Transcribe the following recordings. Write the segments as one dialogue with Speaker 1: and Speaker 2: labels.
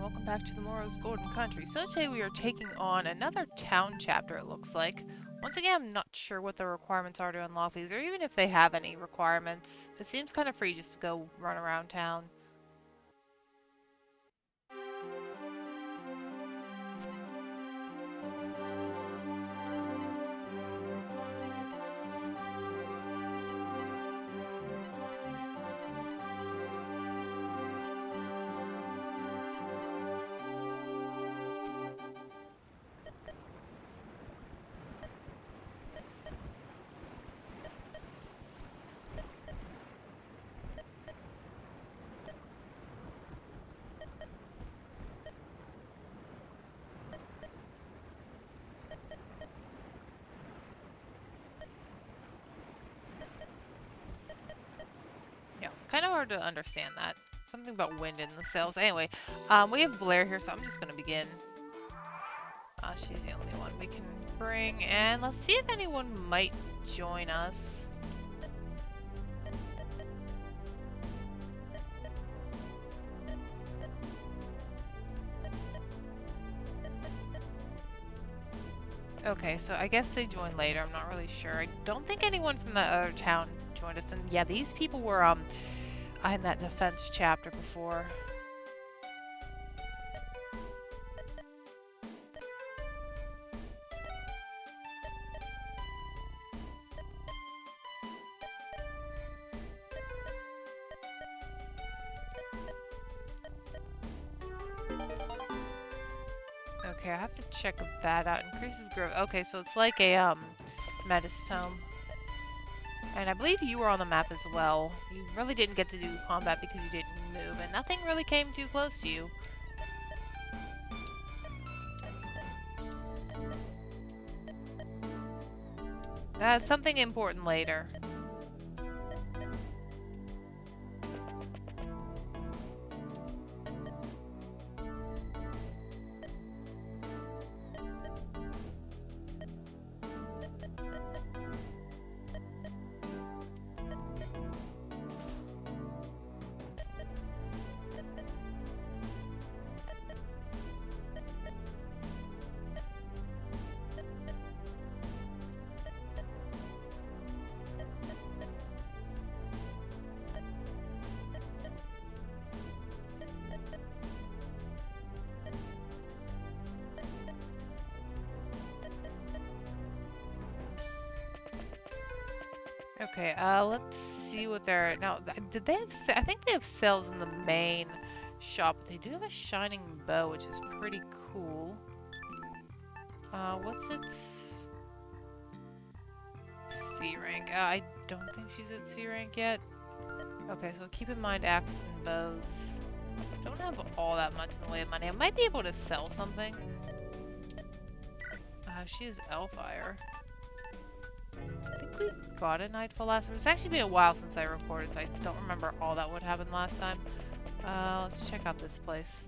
Speaker 1: welcome back to the Morrow's Golden Country. So today we are taking on another town chapter, it looks like. Once again, I'm not sure what the requirements are to unlock these, or even if they have any requirements. It seems kind of free just to go run around town. Yeah, it's kind of hard to understand that. Something about wind in the sails. Anyway, we have Blair here, so I'm just going to begin. She's the only one we can bring, and let's see if anyone might join us. Okay, so I guess they joined later. I'm not really sure. I don't think anyone from that other town joined us. And yeah, these people were in that defense chapter before. Okay, I have to check that out. Increases growth. Okay, so it's like a Metis tome. And I believe you were on the map as well. You really didn't get to do combat because you didn't move, and nothing really came too close to you. That's something important later. Okay, let's see what they're... Now, did they have... I think they have sales in the main shop. They do have a shining bow, which is pretty cool. What's its... C rank? I don't think she's at C rank yet. Okay, so keep in mind axe and bows. Don't have all that much in the way of money. I might be able to sell something. She is Elfire. I think we got a Nightfall last time. It's actually been a while since I recorded, so I don't remember all that would happen last time. Let's check out this place.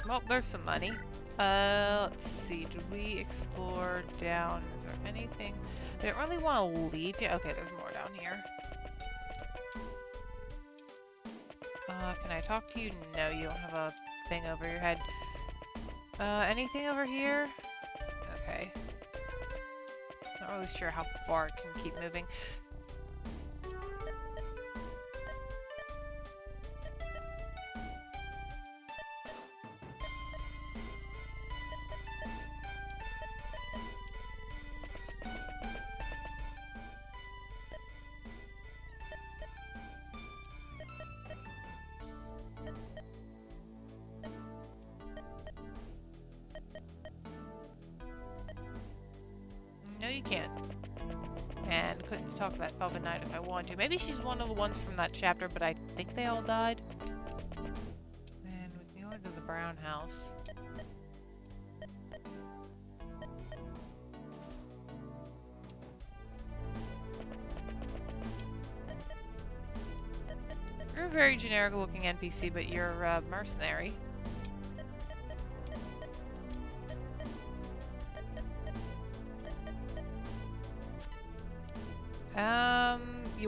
Speaker 1: Well, there's some money. Let's see. Did we explore down? Is there anything? I didn't really want to leave yet. Okay, there's more down here. Can I talk to you? No, you don't have a thing over your head. Anything over here? Okay. Not really sure how far it can keep moving. No, you can't. And couldn't talk to that Falcon Knight if I wanted to. Maybe she's one of the ones from that chapter, but I think they all died. And we can go into the brown house. You're a very generic looking NPC, but you're a mercenary.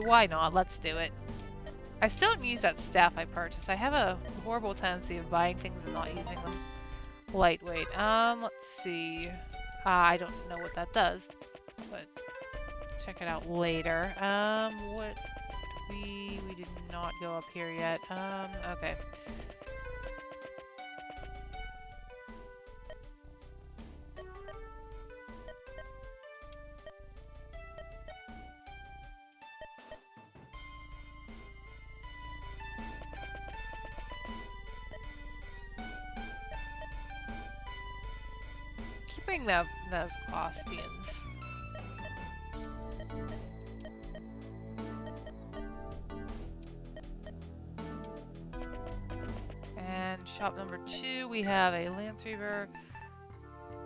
Speaker 1: Why not? Let's do it. I still don't use that staff I purchased. I have a horrible tendency of buying things and not using them. Lightweight. Let's see. I don't know what that does, but check it out later. What we did not go up here yet. Okay. Keeping those costumes. And shop number 2, we have a Lance Reaver.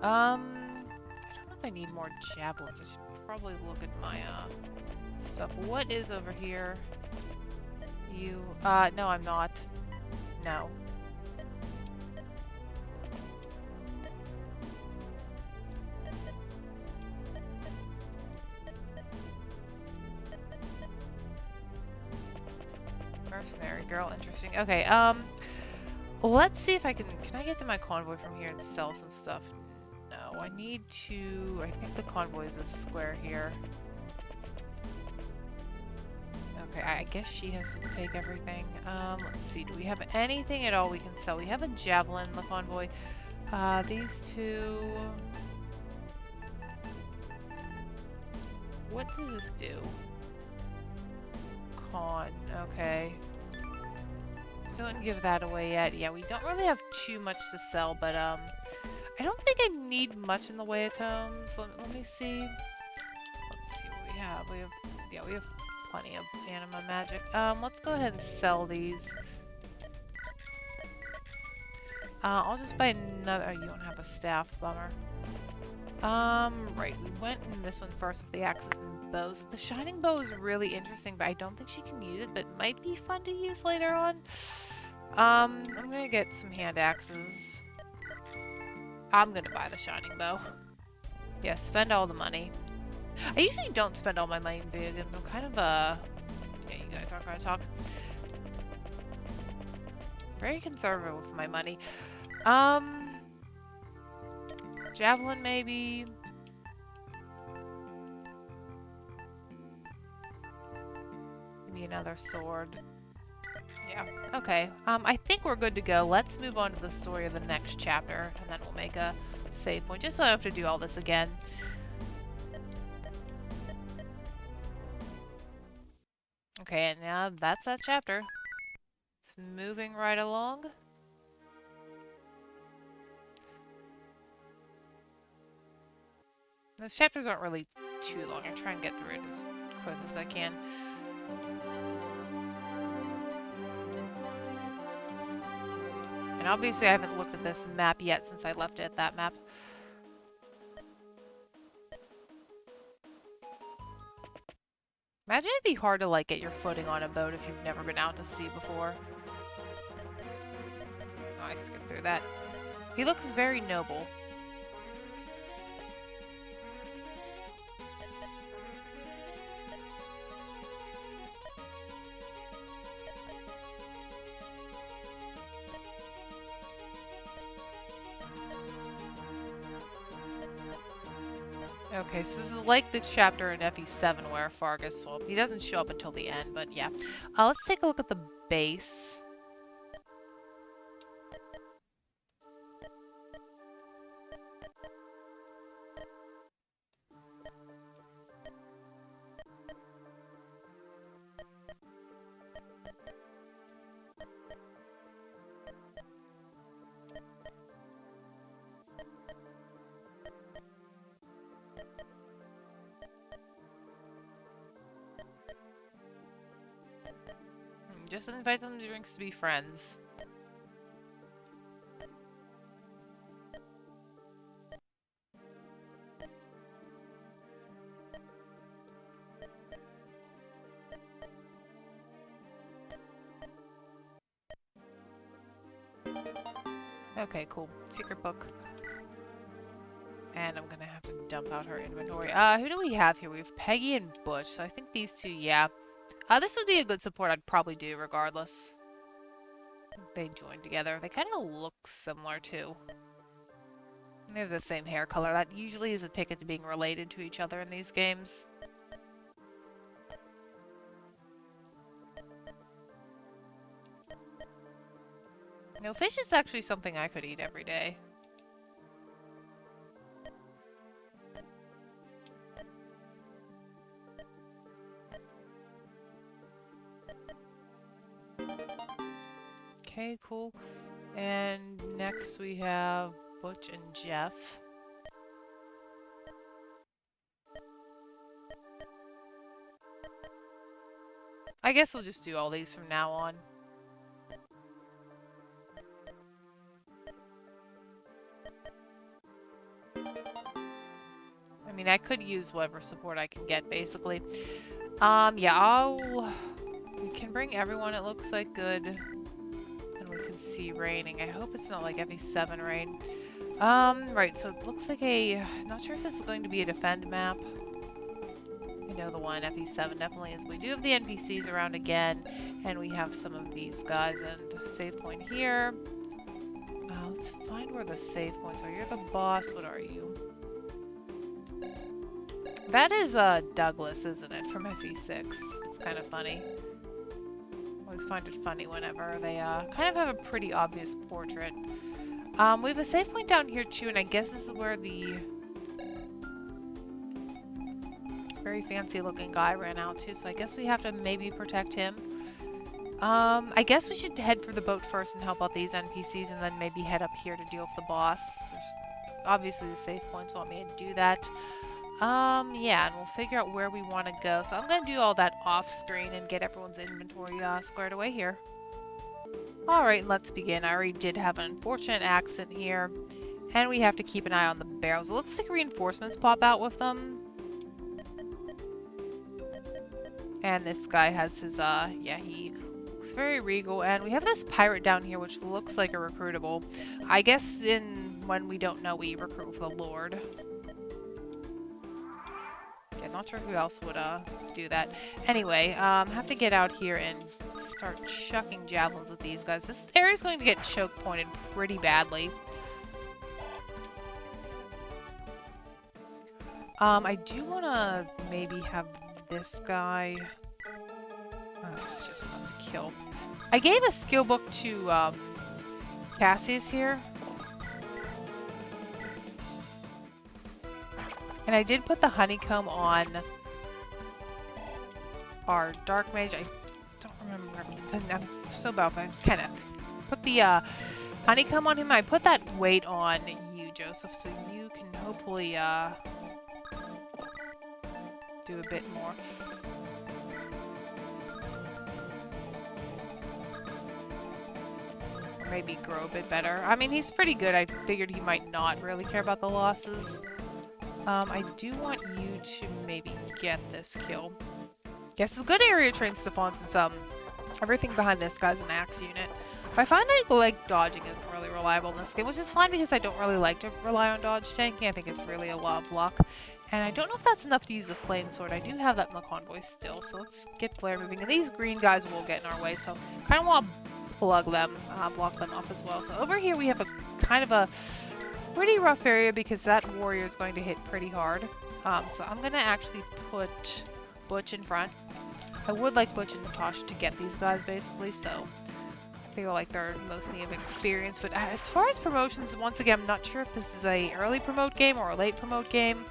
Speaker 1: I don't know if I need more javelins. I should probably look at my stuff. What is over here? You no, I'm not. No. Mercenary girl, interesting. Okay, let's see if I can I get to my convoy from here and sell some stuff? No, I need to, I think the convoy is this square here. Okay, I guess she has to take everything. Let's see, do we have anything at all we can sell? We have a javelin in the convoy. These two... What does this do? Okay. So don't give that away yet. Yeah, we don't really have too much to sell, but I don't think I need much in the way of tomes. Let me see. Let's see what we have. We have plenty of anima magic. Let's go ahead and sell these. I'll just buy another. Oh, you don't have a staff, bummer. Right, we went in this one first with the axes and bows. The shining bow is really interesting, but I don't think she can use it, but it might be fun to use later on. I'm gonna get some hand axes. I'm gonna buy the shining bow. Yeah, spend all the money. I usually don't spend all my money in video games. I'm kind of, yeah, you guys aren't gonna talk. Very conservative with my money. Javelin, maybe. Maybe another sword. Yeah, okay. I think we're good to go. Let's move on to the story of the next chapter, and then we'll make a save point, just so I don't have to do all this again. Okay, and now that's that chapter. It's moving right along. Those chapters aren't really too long. I try and get through it as quick as I can. And obviously I haven't looked at this map yet since I left it at that map. Imagine it'd be hard to, like, get your footing on a boat if you've never been out to sea before. Oh, I skipped through that. He looks very noble. Okay, so this is like the chapter in FE7 where Fargus, well, he doesn't show up until the end, but yeah. Let's take a look at the base. Just invite them to drinks to be friends. Okay, cool. Secret book. And I'm gonna have to dump out her inventory. Who do we have here? We have Peggy and Butch. So I think these two, yeah. This would be a good support I'd probably do regardless. They join together. They kind of look similar too. They have the same hair color. That usually is a ticket to being related to each other in these games. No, fish is actually something I could eat every day. Okay, cool. And next we have Butch and Jeff. I guess we'll just do all these from now on. I mean, I could use whatever support I can get, basically. Yeah, we can bring everyone, it looks like, good. And we can see raining. I hope it's not like FE7 rain. Right, so it looks like not sure if this is going to be a defend map. I know the one, FE7 definitely is. We do have the NPCs around again, and we have some of these guys, and save point here. Let's find where the save points are. You're the boss, what are you? That is, Douglas, isn't it, from FE6. It's kind of funny. Always find it funny whenever they, kind of have a pretty obvious portrait. We have a save point down here, too, and I guess this is where the very fancy-looking guy ran out to, so I guess we have to maybe protect him. I guess we should head for the boat first and help out these NPCs, and then maybe head up here to deal with the boss. Obviously, the save points want me to do that. Yeah, and we'll figure out where we want to go. So I'm going to do all that off-screen and get everyone's inventory squared away here. Alright, let's begin. I already did have an unfortunate accident here, and we have to keep an eye on the barrels. It looks like reinforcements pop out with them. And this guy has his, yeah, he looks very regal. And we have this pirate down here, which looks like a recruitable. I guess when we don't know, we recruit for the Lord. Yeah, not sure who else would, do that. Anyway, have to get out here and start chucking javelins at these guys. This area's going to get choke pointed pretty badly. I do want to maybe have this guy... Oh, that's just another kill. I gave a skill book to, Cassius here. And I did put the honeycomb on our dark mage. I don't remember. I'm so bad. I just kind of put the honeycomb on him. I put that weight on you, Joseph, so you can hopefully do a bit more. Or maybe grow a bit better. I mean, he's pretty good. I figured he might not really care about the losses. I do want you to maybe get this kill. Yes, it's a good area to train Stefan since everything behind this guy's an axe unit. But I find that like dodging isn't really reliable in this game, which is fine because I don't really like to rely on dodge tanking. I think it's really a lot of luck. And I don't know if that's enough to use the flame sword. I do have that in the convoy still, so let's get Blair moving. And these green guys will get in our way, so kind of want to block them off as well. So over here we have a kind of a pretty rough area because that warrior is going to hit pretty hard. So I'm going to actually put Butch in front. I would like Butch and Natasha to get these guys basically, so I feel like they're mostly of experience. But as far as promotions, once again, I'm not sure if this is a early promote game or a late promote game.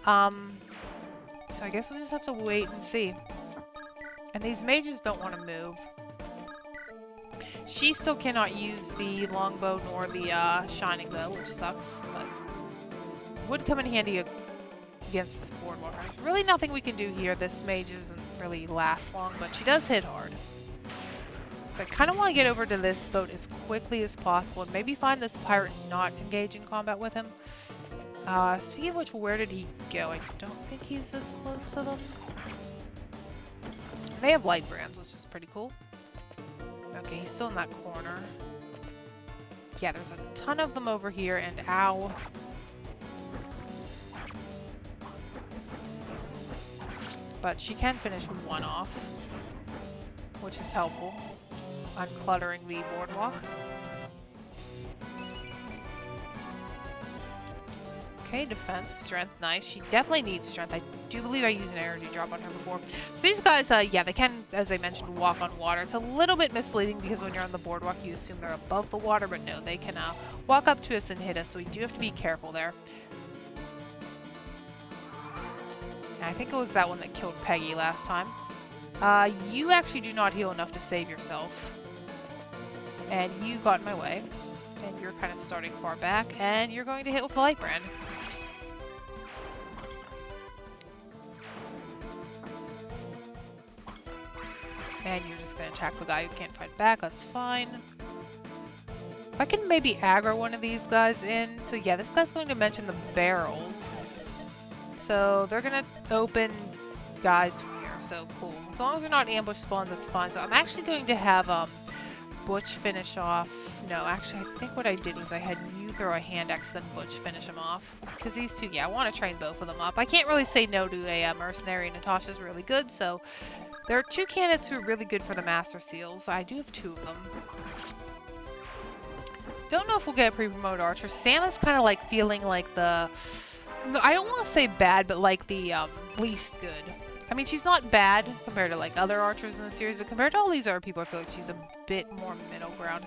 Speaker 1: So I guess we'll just have to wait and see. And these mages don't want to move. She still cannot use the longbow nor the shining bow, which sucks, but would come in handy against this boardwalker. There's really nothing we can do here. This mage doesn't really last long, but she does hit hard. So I kind of want to get over to this boat as quickly as possible and maybe find this pirate and not engage in combat with him. Speaking of which, where did he go? I don't think he's this close to them. They have light brands, which is pretty cool. Okay, he's still in that corner. Yeah, there's a ton of them over here, and ow. but she can finish one off, which is helpful. Uncluttering the boardwalk. Okay, defense, strength, nice. She definitely needs strength. I do believe I used an energy drop on her before. So these guys, yeah, they can, as I mentioned, walk on water. It's a little bit misleading because when you're on the boardwalk, you assume they're above the water, but no, they can walk up to us and hit us, so we do have to be careful there. And I think it was that one that killed Peggy last time. You actually do not heal enough to save yourself. And you got in my way. And you're kind of starting far back, and you're going to hit with the light brand. And you're just going to attack the guy who can't fight back. That's fine. If I can maybe aggro one of these guys in. So yeah, this guy's going to mention the barrels. So they're going to open guys from here. So cool. As long as they're not ambush spawns, that's fine. So I'm actually going to have Butch finish off. No, actually, I think what I did was I had you throw a hand axe, then Butch finish him off. Because these two, yeah, I want to train both of them up. I can't really say no to a mercenary. Natasha's really good, so there are two candidates who are really good for the Master Seals. I do have two of them. Don't know if we'll get a pre-promoted archer. Sam is kind of like feeling like the... I don't want to say bad, but like the least good. I mean, she's not bad compared to like other archers in the series, but compared to all these other people, I feel like she's a bit more middle ground.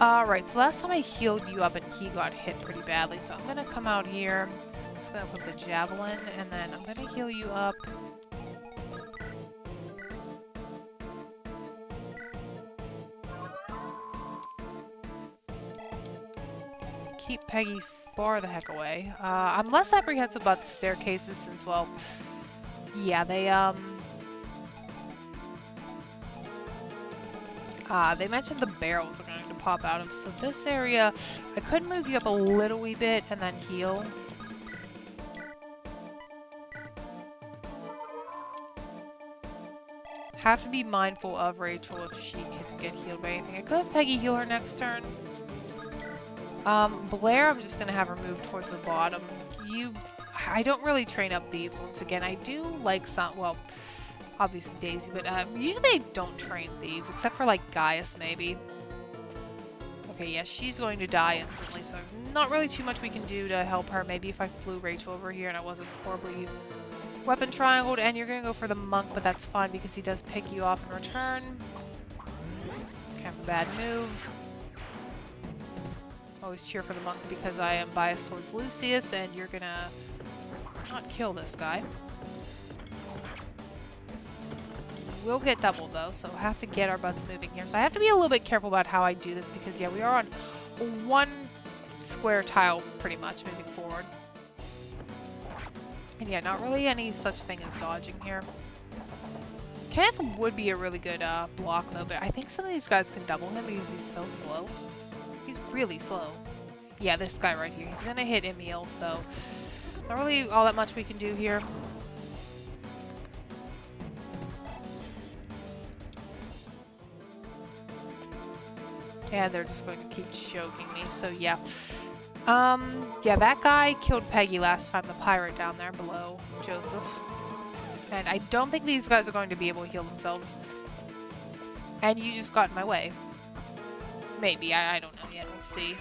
Speaker 1: Alright, so last time I healed you up and he got hit pretty badly, so I'm going to come out here. I'm just going to put the javelin, and then I'm going to heal you up. Keep Peggy far the heck away. I'm less apprehensive about the staircases since, well, yeah, they mentioned the barrels are going to pop out of, so this area, I could move you up a little wee bit and then heal. Have to be mindful of Rachel if she can get healed by anything. I could have Peggy heal her next turn. Blair, I'm just going to have her move towards the bottom. I don't really train up thieves once again. I do like some, well, obviously Daisy, but usually I don't train thieves, except for like Gaius maybe. Okay, yeah, she's going to die instantly, so not really too much we can do to help her. Maybe if I flew Rachel over here and I wasn't horribly weapon triangled, and you're going to go for the monk, but that's fine because he does pick you off in return. Kind of a bad move. Always cheer for the monk because I am biased towards Lucius, and you're going to not kill this guy. We'll get doubled though, so we'll have to get our butts moving here. So I have to be a little bit careful about how I do this because, yeah, we are on one square tile pretty much moving forward. And yeah, not really any such thing as dodging here. Kenneth would be a really good block though, but I think some of these guys can double him because he's so slow. He's really slow. Yeah, this guy right here, he's gonna hit Emil, so not really all that much we can do here. And they're just going to keep choking me, so yeah. Yeah, that guy killed Peggy last time, the pirate down there below Joseph. And I don't think these guys are going to be able to heal themselves. And you just got in my way. Maybe, I don't know yet, we'll see.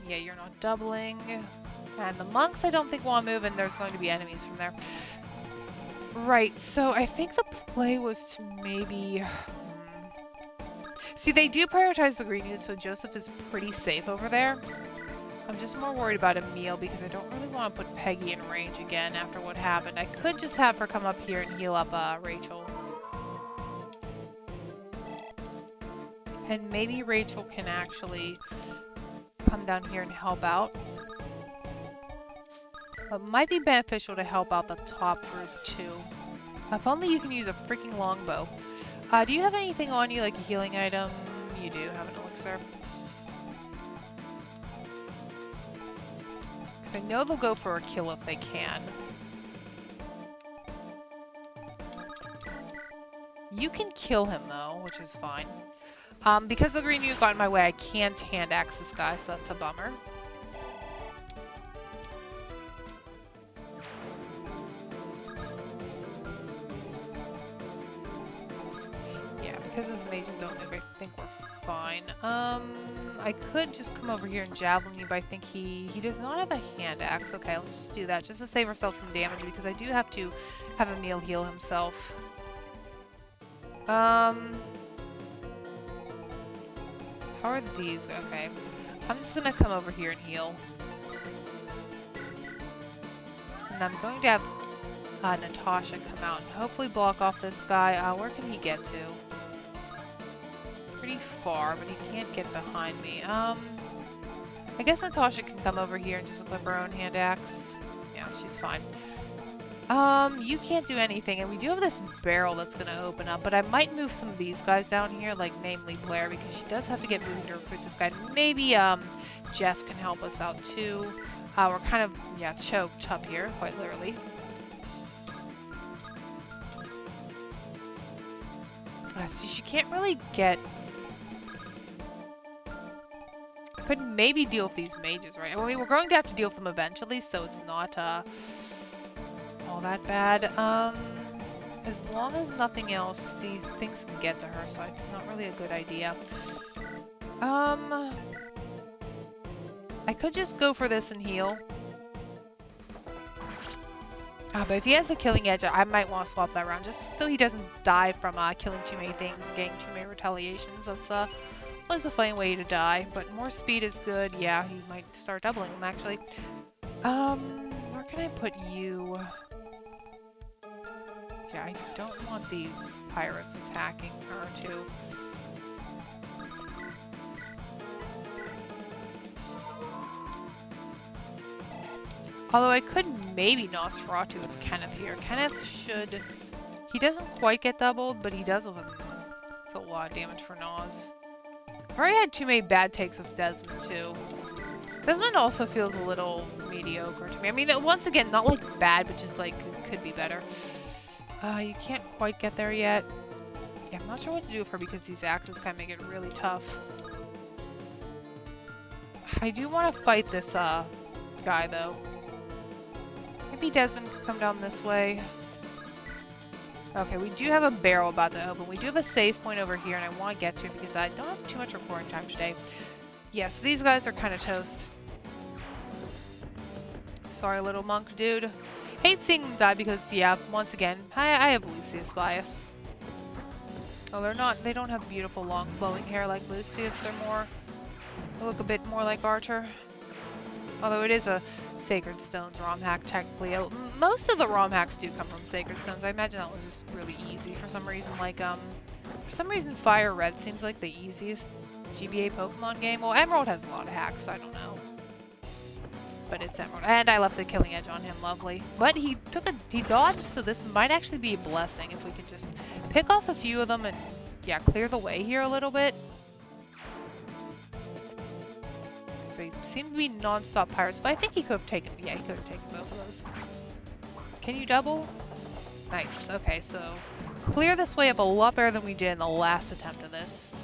Speaker 1: Yeah, you're not doubling. And the monks I don't think want to move, and there's going to be enemies from there. Right, so I think the play was to maybe... See, they do prioritize the green units, so Joseph is pretty safe over there. I'm just more worried about Emil because I don't really want to put Peggy in range again after what happened. I could just have her come up here and heal up Rachel. And maybe Rachel can actually come down here and help out. It might be beneficial to help out the top group too. If only you can use a freaking longbow. Do you have anything on you, like a healing item? You do have an elixir. Because I know they'll go for a kill if they can. You can kill him though, which is fine. Because the green unit got in my way, I can't hand axe this guy, so that's a bummer. because his mages don't move, I think we're fine. I could just come over here and javelin you, but I think he does not have a hand axe. Okay, let's just do that, just to save ourselves some damage, because I do have to have Emil heal himself. How are these? Okay. I'm just gonna come over here and heal. And I'm going to have Natasha come out and hopefully block off this guy. Where can he get to? Pretty far, but he can't get behind me. I guess Natasha can come over here and just equip her own hand axe. Yeah, she's fine. You can't do anything, and we do have this barrel that's gonna open up, but I might move some of these guys down here, like namely Blair, because she does have to get moving to recruit this guy. Maybe, Jeff can help us out too. We're kind of, yeah, choked up here, quite literally. See, she can't really get... Could maybe deal with these mages, right? I mean, we're going to have to deal with them eventually, so it's not, all that bad. As long as nothing else, these things can get to her, so it's not really a good idea. I could just go for this and heal. But if he has a killing edge, I might want to swap that around, just so he doesn't die from killing too many things and getting too many retaliations. That's was a funny way to die, but more speed is good. Yeah, he might start doubling them, actually. Where can I put you? Yeah, I don't want these pirates attacking her, too. Although I could maybe Nosferatu with Kenneth here. Kenneth should... He doesn't quite get doubled, but he does with him. It's a lot of damage for Nos. I've already had too many bad takes with Desmond, too. Desmond also feels a little mediocre to me. I mean, once again, not like bad, but just like, could be better. You can't quite get there yet. Yeah, I'm not sure what to do with her because these axes kind of make it really tough. I do want to fight this, guy, though. Maybe Desmond could come down this way. Okay, we do have a barrel about to open. We do have a save point over here, and I want to get to it because I don't have too much recording time today. Yeah, so these guys are kind of toast. Sorry, little monk dude. Hate seeing them die because, yeah, once again, I have Lucius bias. Oh, they don't have beautiful long flowing hair like Lucius. They look a bit more like Archer. Although it is a Sacred Stones romhack, technically. Most of the romhacks do come from Sacred Stones. I imagine that was just really easy for some reason. Like, for some reason Fire Red seems like the easiest GBA Pokemon game. Well, Emerald has a lot of hacks, so I don't know. But it's Emerald. And I left the killing edge on him, lovely. But he dodged, so this might actually be a blessing if we can just pick off a few of them and, yeah, clear the way here a little bit. They seem to be non-stop pirates, but I think he could have taken, yeah, he could have taken both of those. Can you double? Nice. Okay, so clear this way up a lot better than we did in the last attempt of this.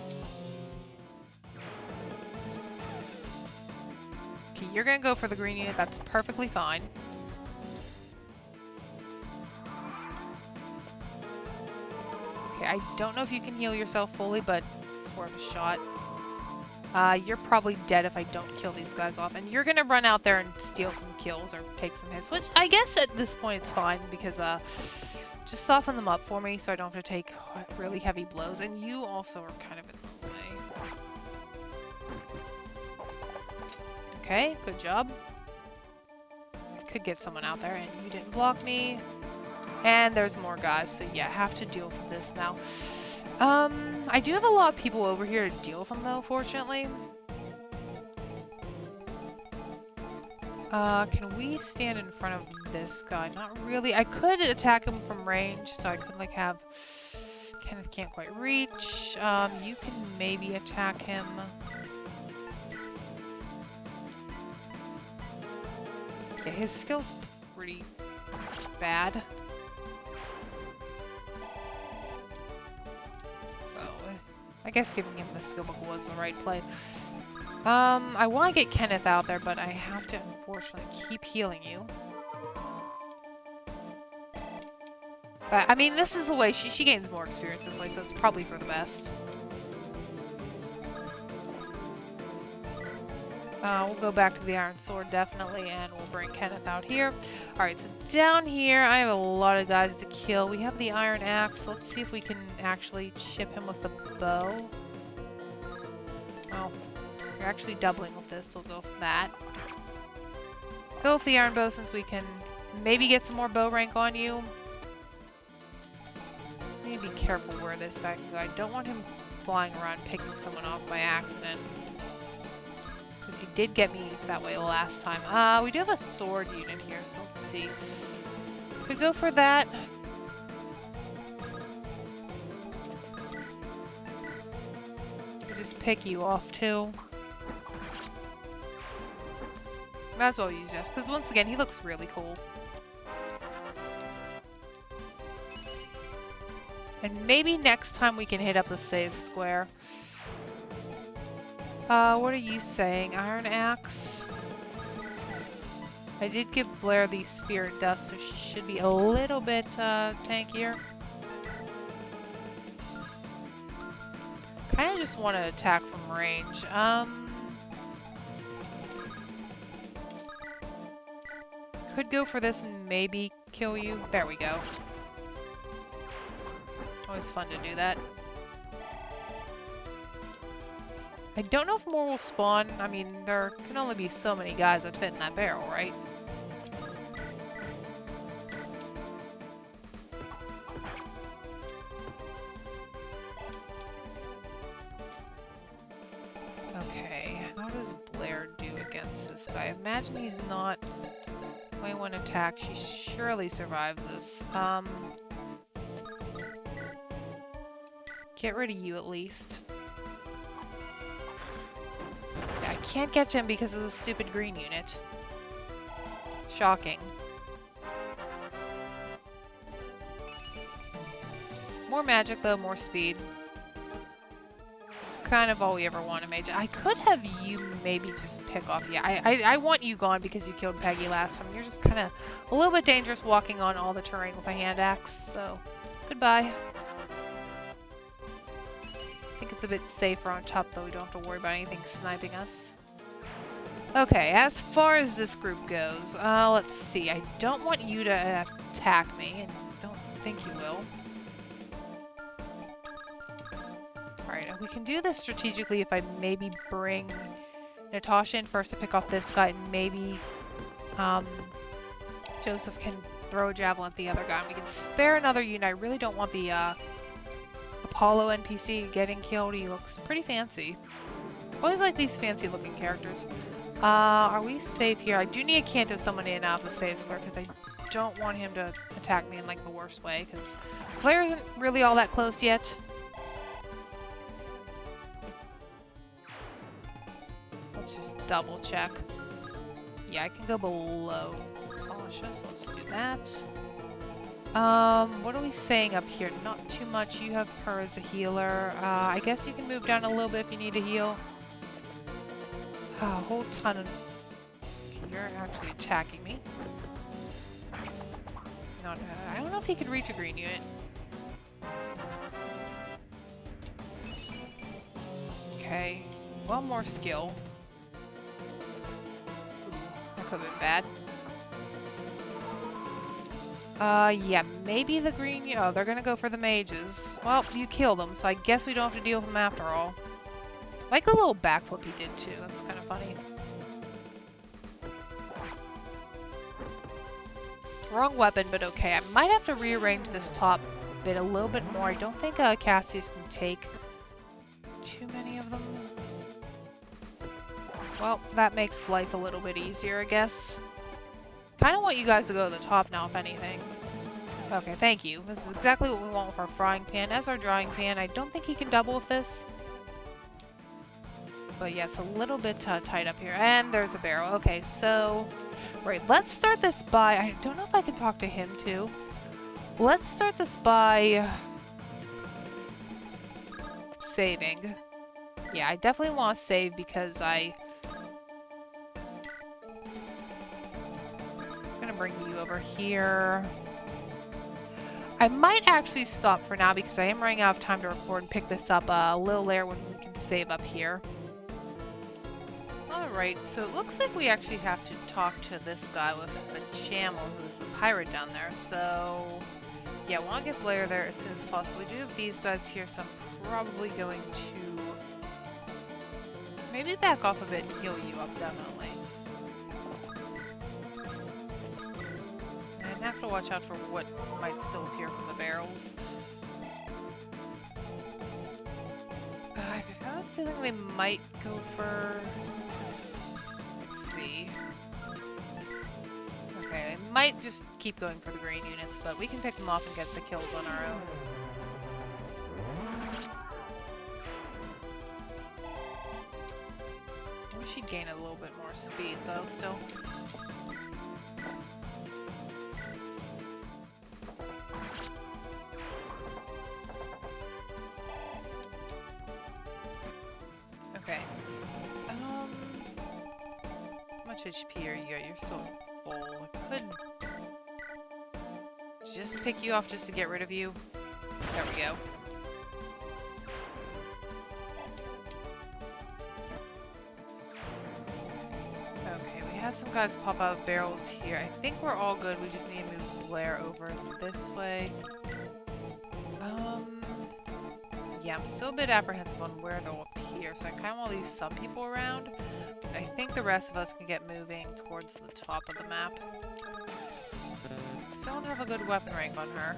Speaker 1: Okay, you're gonna go for the green unit. That's perfectly fine. Okay, I don't know if you can heal yourself fully, but it's worth a shot. You're probably dead if I don't kill these guys off. And you're gonna run out there and steal some kills or take some hits, which I guess at this point it's fine because, just soften them up for me so I don't have to take really heavy blows. And you also are kind of in the way. Okay, good job. I could get someone out there and you didn't block me. And there's more guys, so yeah, I have to deal with this now. I do have a lot of people over here to deal with them, though, fortunately. Can we stand in front of this guy? Not really. I could attack him from range, so I could, like, have... Kenneth can't quite reach. You can maybe attack him. Yeah, his skill's pretty bad. I guess giving him the skill book was the right play. I want to get Kenneth out there, but I have to, unfortunately, keep healing you. But, I mean, this is the way. She gains more experience this way, so it's probably for the best. We'll go back to the Iron Sword, definitely, and we'll bring Kenneth out here. Alright, so down here, I have a lot of guys to kill. We have the Iron Axe. Let's see if we can actually chip him with the bow. Oh, you're actually doubling with this, so we'll go for that. Go with the Iron Bow since we can maybe get some more bow rank on you. Just need to be careful where this guy can go. I don't want him flying around picking someone off by accident. Because he did get me that way last time. We do have a sword unit here, so let's see. Could go for that. Could just pick you off too. Might as well use Jeff, because once again, he looks really cool. And maybe next time we can hit up the save square. What are you saying? Iron Axe? I did give Blair the Spirit Dust, so she should be a little bit, tankier. Kinda just want to attack from range. Could go for this and maybe kill you. There we go. Always fun to do that. I don't know if more will spawn. I mean, there can only be so many guys that fit in that barrel, right? Okay, how does Blair do against this guy? Imagine he's not 21 attack. She surely survives this. Get rid of you at least. I can't catch him because of the stupid green unit. Shocking. More magic though, more speed. It's kind of all we ever want in mage. I could have you maybe just pick off. Yeah, I want you gone because you killed Peggy last time. You're just kind of a little bit dangerous walking on all the terrain with a hand axe. So, goodbye. I think it's a bit safer on top though. We don't have to worry about anything sniping us. Okay, as far as this group goes, let's see. I don't want you to attack me, and don't think you will. Alright, we can do this strategically if I maybe bring Natasha in first to pick off this guy, and maybe Joseph can throw a javelin at the other guy, and we can spare another unit. I really don't want the Apollo NPC getting killed. He looks pretty fancy. Always like these fancy looking characters. Are we safe here? I do need a Canto someone in out of the save square because I don't want him to attack me in like the worst way because Claire isn't really all that close yet. Let's just double check. Yeah, I can go below cautious. Let's do that. What are we saying up here? Not too much. You have her as a healer. I guess you can move down a little bit if you need to heal. A whole ton of... Okay, you're actually attacking me. No, I don't know if he could reach a green unit. Okay. Well, more skill. That could have been bad. Yeah, maybe the green... Oh, they're gonna go for the mages. Well, you killed them, so I guess we don't have to deal with them after all. Like the little backflip he did, too. That's kind of funny. Wrong weapon, but okay. I might have to rearrange this top bit a little bit more. I don't think Cassius can take too many of them. Well, that makes life a little bit easier, I guess. Kind of want you guys to go to the top now, if anything. Okay, thank you. This is exactly what we want with our frying pan. As our drying pan, I don't think he can double with this. But yeah, it's a little bit tight up here. And there's a barrel. Okay, so... Right, let's start this by... I don't know if I can talk to him, too. Let's start this by... saving. Yeah, I definitely want to save because I'm gonna bring you over here. I might actually stop for now because I am running out of time to record and pick this up a little later when we can save up here. Alright, so it looks like we actually have to talk to this guy with the Chamel, who's the pirate down there. So, yeah, I want to get Blair there as soon as possible. We do have these guys here, so I'm probably going to maybe back off a bit and heal you up, definitely. And I have to watch out for what might still appear from the barrels. I have a feeling they might go for... Let's see. Okay, I might just keep going for the green units, but we can pick them off and get the kills on our own. I wish she'd gain a little bit more speed, though, still. Okay. How much HP are you at? You're so full. I could just pick you off just to get rid of you. There we go. Okay, we had some guys pop out of barrels here. I think we're all good. We just need to move Blair over this way. Yeah, I'm still a bit apprehensive on where they'll appear, so I kind of want to leave some people around. But I think the rest of us can get moving towards the top of the map. Still don't have a good weapon rank on her.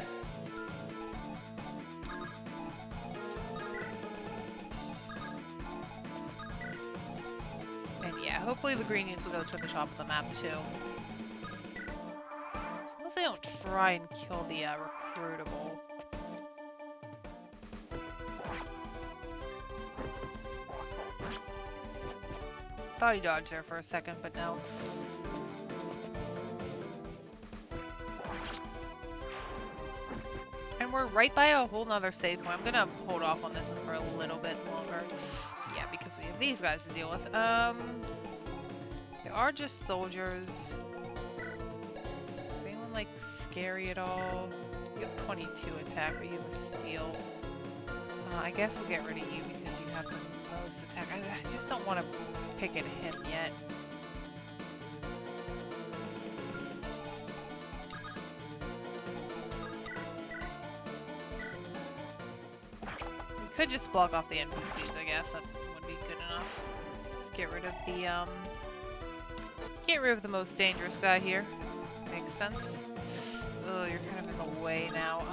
Speaker 1: And yeah, hopefully the green units will go to the top of the map too. So unless they don't try and kill the recruitable. Thought he dodged there for a second, but no. And we're right by a whole nother save point. I'm gonna hold off on this one for a little bit longer. Yeah, because we have these guys to deal with. They are just soldiers. Is anyone, like, scary at all? You have 22 attack, but you have a steal. I guess we'll get rid of you because you have the most attack. I just don't want to pick at him yet. We could just block off the NPCs, I guess. That would be good enough. Just get rid of the most dangerous guy here. Makes sense. Oh, you're kind of in the way now.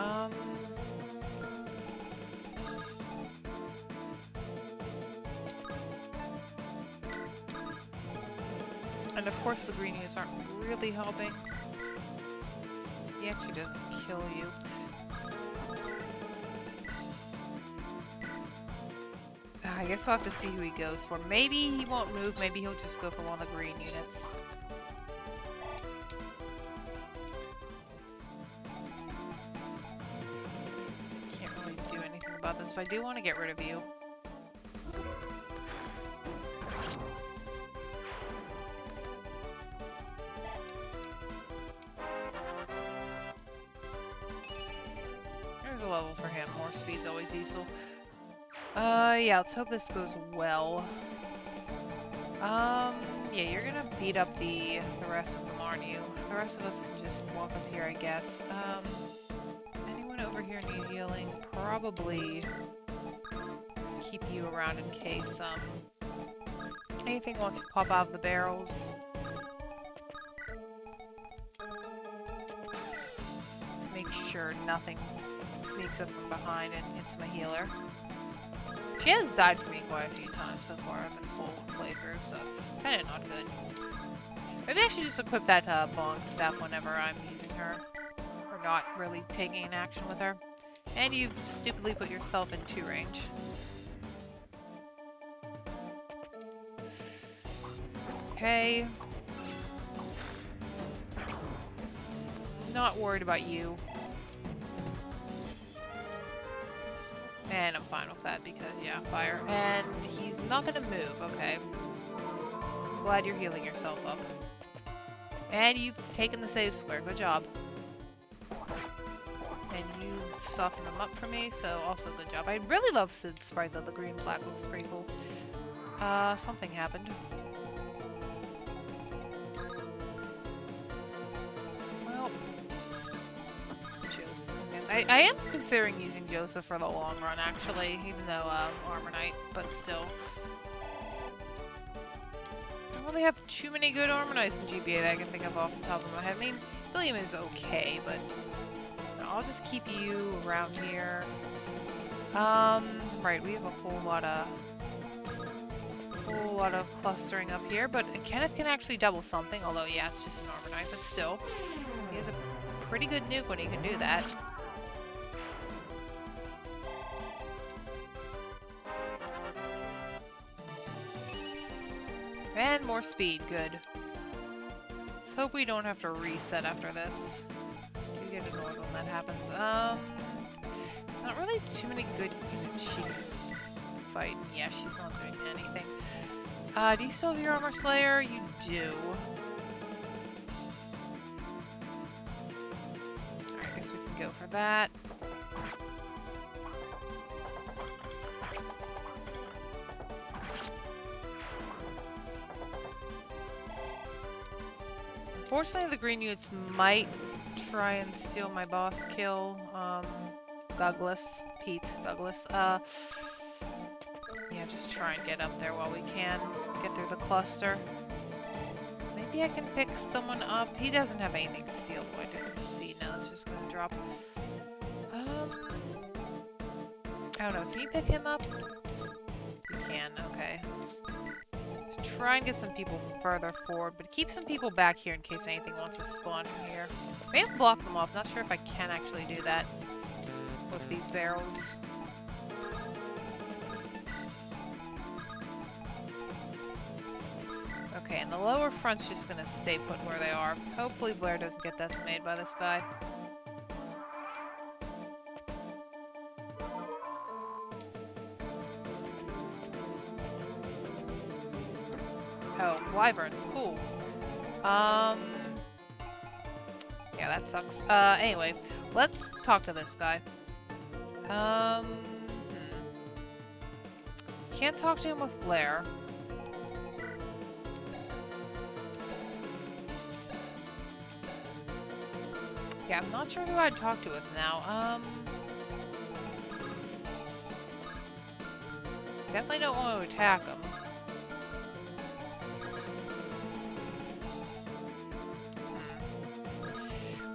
Speaker 1: And of course the greenies aren't really helping. He actually doesn't kill you. I guess we'll have to see who he goes for. Maybe he won't move, maybe he'll just go for one of the green units. Can't really do anything about this, but I do want to get rid of you. There's a level for him. More speed's always useful. Yeah, let's hope this goes well. Yeah, you're gonna beat up the rest of them, aren't you? The rest of us can just walk up here, I guess. Anyone over here need healing? Probably just keep you around in case, anything wants to pop out of the barrels. Make sure nothing sneaks up from behind and hits my healer. She has died for me quite a few times so far in this whole playthrough, so it's kind of not good. Maybe I should just equip that bong staff whenever I'm using her, or not really taking an action with her. And you've stupidly put yourself in 2 range. Okay. Not worried about you. And I'm fine with that because, yeah, fire. And he's not gonna move, okay. I'm glad you're healing yourself up. And you've taken the save square, good job. And you softened them up for me, so also good job. I really love Sid's sprite though. The green black looks pretty cool. Something happened. Well, Joseph. I am considering using Joseph for the long run, actually, even though Armor Knight, but still. I don't really have too many good Armor Knights in GBA that I can think of off the top of my head. I mean, William is okay, but I'll just keep you around here. Right, we have a whole lot of clustering up here, but Kenneth can actually double something, although yeah, it's just an Armor Knight, but still. He has a pretty good nuke when he can do that. And more speed, good. Let's hope we don't have to reset after this. Do get annoyed when that happens. It's not really too many good units she can fight. Yeah, she's not doing anything. Do you still have your Armor Slayer? You do. Alright, I guess we can go for that. Unfortunately, the green units might try and steal my boss kill. Pete Douglas. Yeah, just try and get up there while we can. Get through the cluster. Maybe I can pick someone up. He doesn't have anything stealable. I didn't see. Now it's just gonna drop. I don't know. Can you pick him up? You can. Okay. Let's try and get some people from further forward, but keep some people back here in case anything wants to spawn from here. I may have blocked them off. Not sure if I can actually do that with these barrels. Okay, and the lower front's just gonna stay put where they are. Hopefully Blair doesn't get decimated by this guy. Oh, wyverns, cool. Yeah, that sucks. Anyway, let's talk to this guy. Can't talk to him with Blair. Yeah, I'm not sure who I'd talk to with now. Definitely don't want to attack him.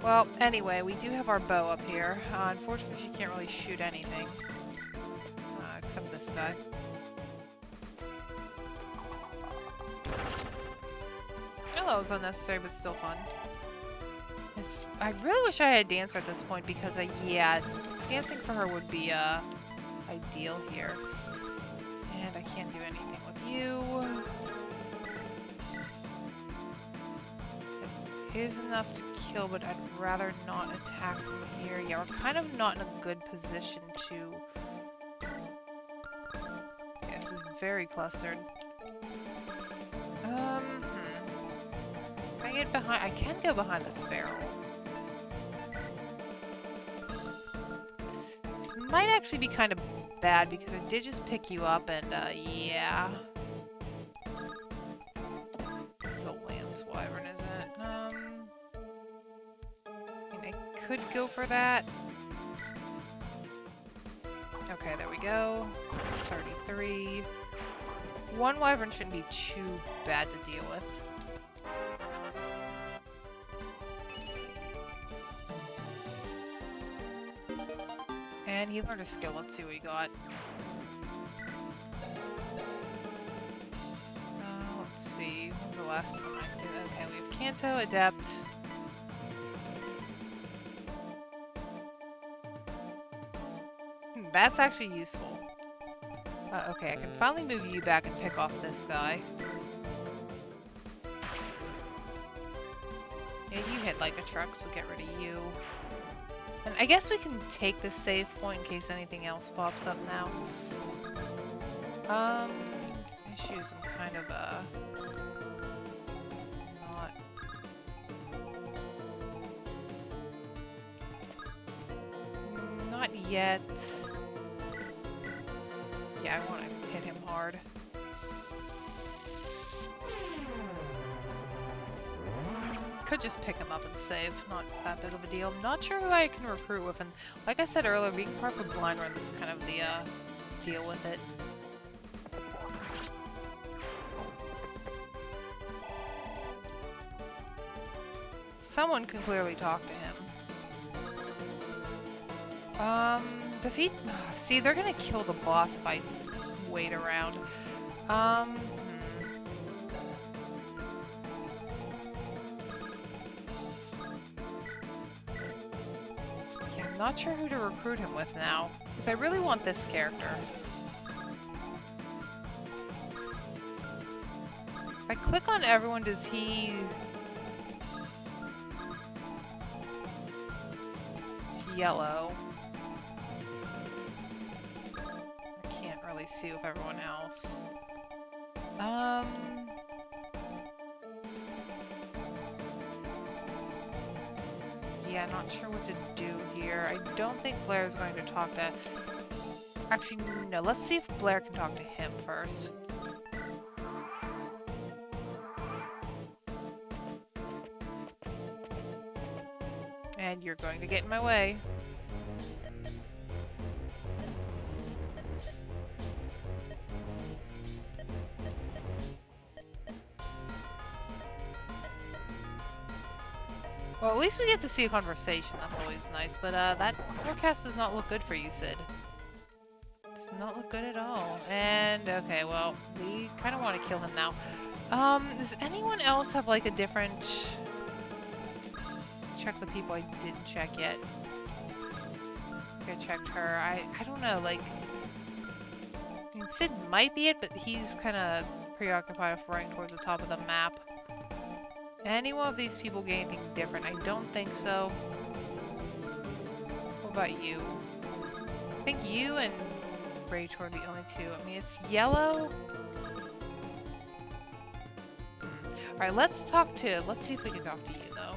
Speaker 1: Well, anyway, we do have our bow up here. Unfortunately, she can't really shoot anything. Except this guy. Oh, that was unnecessary, but still fun. I really wish I had Dancer at this point, because, yeah, dancing for her would be, ideal here. And I can't do anything with you. It is enough to kill, but I'd rather not attack from here. Yeah, we're kind of not in a good position to... Yeah, this is very clustered. If I get behind... I can go behind this barrel. This might actually be kind of bad, because I did just pick you up, and, yeah. It's a Lance Wyvern, isn't it? Could go for that. Okay, there we go. It's 33. One wyvern shouldn't be too bad to deal with. And he learned a skill. Let's see what he got. Let's see. When was the last time I did it? Okay, we have Kanto, Adept. That's actually useful. Okay, I can finally move you back and pick off this guy. Yeah, you hit like a truck, so get rid of you. And I guess we can take this save point in case anything else pops up now. Issue some kind of not yet. Yeah, I want to hit him hard. Could just pick him up and save. Not that big of a deal. I'm not sure who I can recruit with, and like I said earlier, being part of the blind run is kind of the deal with it. Someone can clearly talk to him. Defeat. See, they're gonna kill the boss if I wait around. Yeah, I'm not sure who to recruit him with now, because I really want this character. If I click on everyone, does he... It's yellow. I can't really see with everyone else. Yeah, not sure what to do here. I don't think Blair's going to talk to... Actually, no. Let's see if Blair can talk to him first. And you're going to get in my way. Well, at least we get to see a conversation. That's always nice. But that forecast does not look good for you, Sid. Does not look good at all. And, okay, well, we kind of want to kill him now. Does anyone else have, like, a different... Check the people I didn't check yet. I checked her. I don't know, like... I mean, Sid might be it, but he's kind of preoccupied with running towards the top of the map. Any one of these people get anything different? I don't think so. What about you? I think you and Rachel are the only two. I mean, it's yellow. Alright, let's see if we can talk to you, though.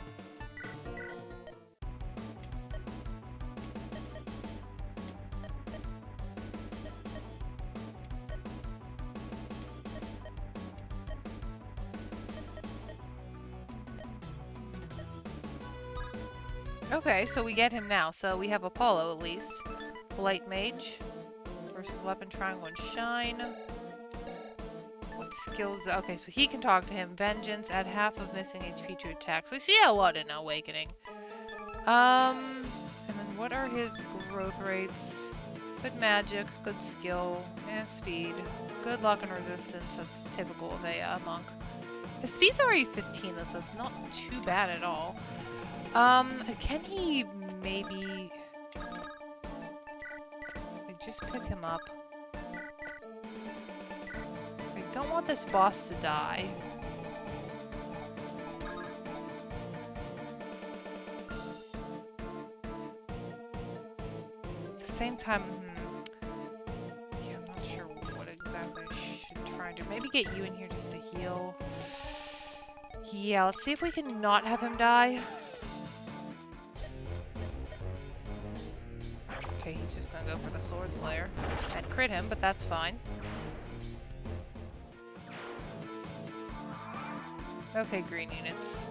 Speaker 1: Okay, so we get him now. So we have Apollo, at least. Light Mage versus Weapon Triangle and Shine. What skills? Okay, so he can talk to him. Vengeance, add half of missing HP to attack. So we see a lot in Awakening. And then what are his growth rates? Good magic, good skill, and speed. Good luck and resistance. That's typical of a monk. His speed's already 15 though, so it's not too bad at all. Can he maybe... just pick him up. I don't want this boss to die. At the same time, yeah, I'm not sure what exactly I should try and do. Maybe get you in here just to heal. Yeah, let's see if we can not have him die. Okay, he's just gonna go for the Sword Slayer and crit him, but that's fine. Okay, green units.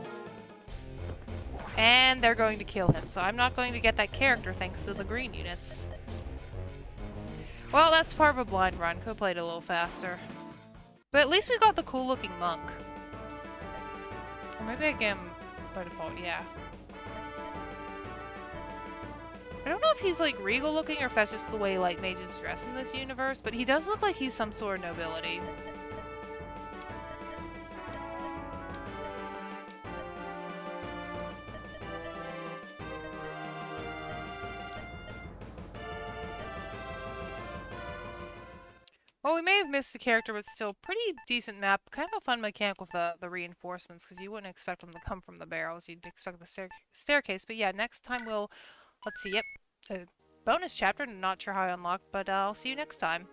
Speaker 1: And they're going to kill him, so I'm not going to get that character thanks to the green units. Well, that's part of a blind run. Could have played a little faster. But at least we got the cool looking monk. Or maybe I get him by default, yeah. I don't know if he's like regal looking or if that's just the way like mages dress in this universe, but he does look like he's some sort of nobility. Well, we may have missed the character, but still pretty decent map. Kind of a fun mechanic with the reinforcements, because you wouldn't expect them to come from the barrels. You'd expect the staircase. But yeah, next time we'll... Let's see, yep. A bonus chapter, not sure how I unlocked, but I'll see you next time.